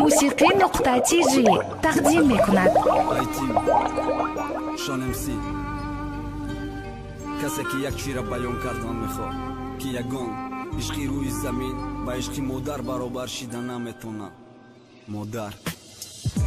musiqi.tg тақдим мекунад. айтим шонемси касе ки як чира баён кардан мехоҳ ки ягон ишқи рӯи замин ба ишқи модар баробар шида наметонад. модар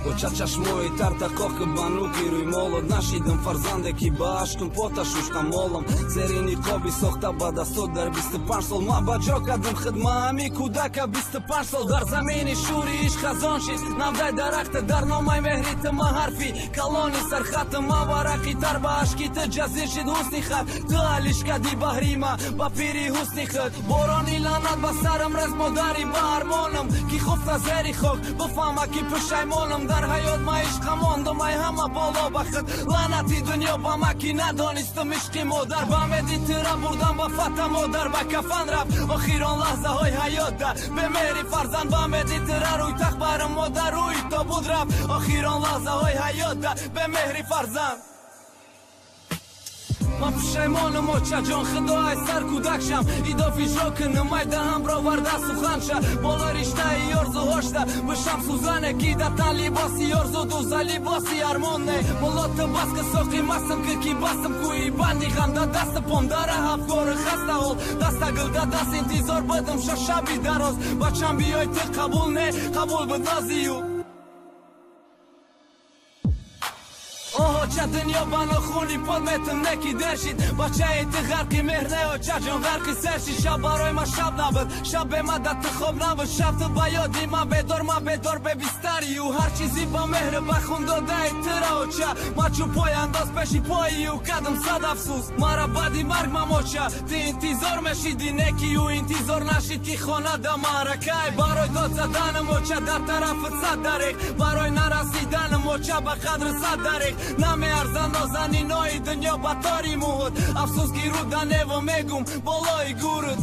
бо чашмои тартақоқи бануки рӯи молот нашидам фарзанде ки ба ашкум пота шуштам молам зери ниқоби сохта ба дастот дар 25 сол ма ба ҷо кардам хидма ҳами кӯдака 25 сол дар замини шӯри иш хазон шид навдай дарахта дар номаи меҳри тма ҳарфи калони сархати ма варақи тар ба ашки ты ҷазир шид ҳусни хат ты алишкади баҳрима ба пири ҳусни хат борони лаънат ба сарам раз модари ба армонам ки хуфта зери хок бифаҳма ки пушаймонам дар ҳаёт ма ишқа мондам ай ҳама боло ба хат лаънати дунё ба ма ки надонистам ишқи модар ба меди тира бурдам ба фата модар ба кафан рафт охирон лаҳзаҳои ҳаётда бемери фарзанд ба меди тира рӯй тахт бара модар рӯи тобуд рафт охирон лаҳзаҳои ҳаётда бемери фарзанд ман пушаймонам очаҷон худоай сар кӯдакшам идоф иҷро кунам ай даҳам броварда суханша бола риштаи ёрзуҳошта бишам сӯзане ки датан либоси ёрзу дуза либоси армонне молота баска соқи мастам ки бастам кӯи банди ғамда даста пом дара ҳафгори хаста ҳол даста гилда даст интизор бадам шашаби дароз бачам биёй ты қабул не қабул биднозию ча дунё ба нохуни под метам неки дершид бачаи ты ғарқи меҳр не очаҷон ғарқи сершид шаб барои ма шаб набуд шаб бемада ты хоб набуд шаб ты ба ёди ма бедор бебистарию ҳар чизи ба меҳр ба хун додаи тыра оча ма чӯ пояндоз пеши поию кадам сад афсус мара баъди марг мамоча ты интизор мешиди некию интизор нашид ки хонада маъракай барои дод заданам оча дар тарафи сад дареқ барои нарасиданам оча ба қадри сад дареқ намеарзан нозанинои дунё ба тори муҳут афсус ки руда нево мегум болои гуруд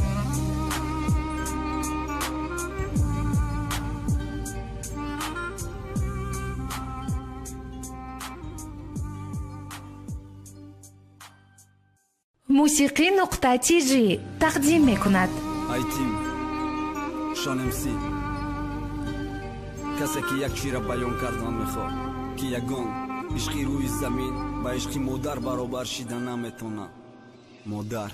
musiqi.tg тақдим мекунад. айтим шонемси касе ки як чира баён кардан мехоҳ ки ягон ишқи рӯи замин ба ишқи модар баробар шида наметонад. модар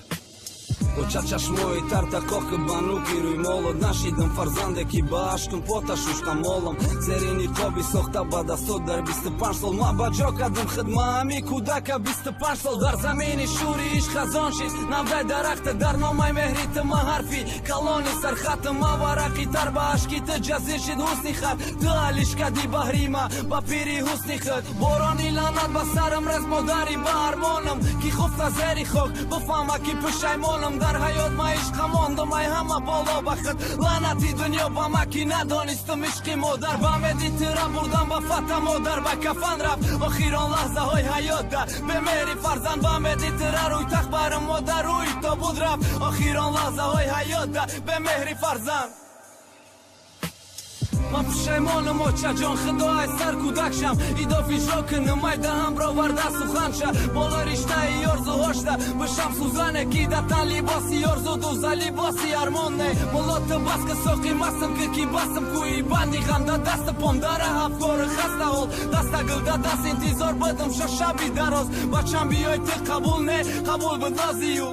бо чашмои тартақоқи бануки рӯи молот нашидам фарзанде ки ба ашкум пота шуштам молам зери ниқоби сохта ба дастот дар 25 сол ма ба ҷо кардам хидма ҳами кӯдака 25 сол дар замини шӯри иш хазон шид навдай дарахта дар номаи меҳри тма ҳарфи калони сархати ма варақи тар ба ашки ты ҷазир шид ҳусни хат ты алишкади баҳрима ба пири ҳусни хат борони лаънат ба сарам раз модари ба армонам ки хуфта зери хок бифаҳма ки пушаймонам дар ҳаёт ма ишқа мондам ай ҳама боло ба хат лаънати дунё ба ма ки надонистам ишқи модар ба меди тира бурдам ба фата модар ба кафан рафт охирон лаҳзаҳои ҳаётда бемери фарзанд ба меди тира рӯй тахт бара модар рӯи тобуд рафт охирон лаҳзаҳои ҳаётда бемеҳри фарзанд ман пушаймонам очаҷон худоай сар кӯдакшам идоф иҷро кунам ай даҳам броварда суханша бола риштаи ёрзуҳошта бишам сӯзане ки датан либоси ёрзу дуза либоси армонне молота баска соқи мастам ки бастам кӯи банди ғамда даста пом дара ҳафгори хаста ҳол даста гилда даст интизор бадам шашаби дароз бачам биёй ты қабул не қабул биднозию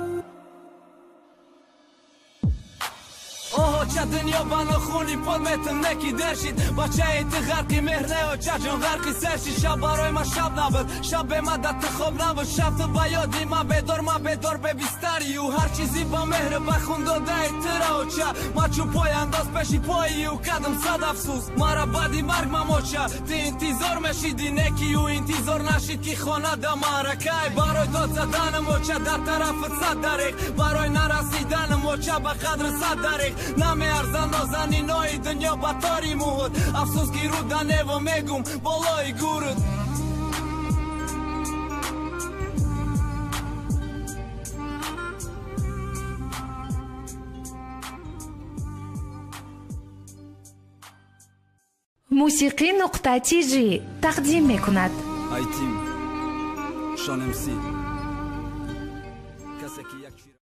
ча дунё ба нохуни под метам неки дершид бачаи ты ғарқи меҳр не очаҷон ғарқи сершид шаб барои ма шаб набуд шаб бемада ты хоб набуд шаб ты ба ёди ма бедор бебистарию ҳар чизи ба меҳр ба хун додаи тыра оча ма чӯ пояндоз пеши поию кадам сад афсус мара баъди марг мамоча ты интизор мешиди некию интизор нашид ки хонада маъракай барои дод заданам оча дар тарафи сад дареқ барои нарасиданам оча ба қадри сад дареқ намеарзан нозанинои дунё ба тори муҳут афсус ки руда нево мегум болои гуруд musiqi.tg тақдим мекунад. айтим шонемси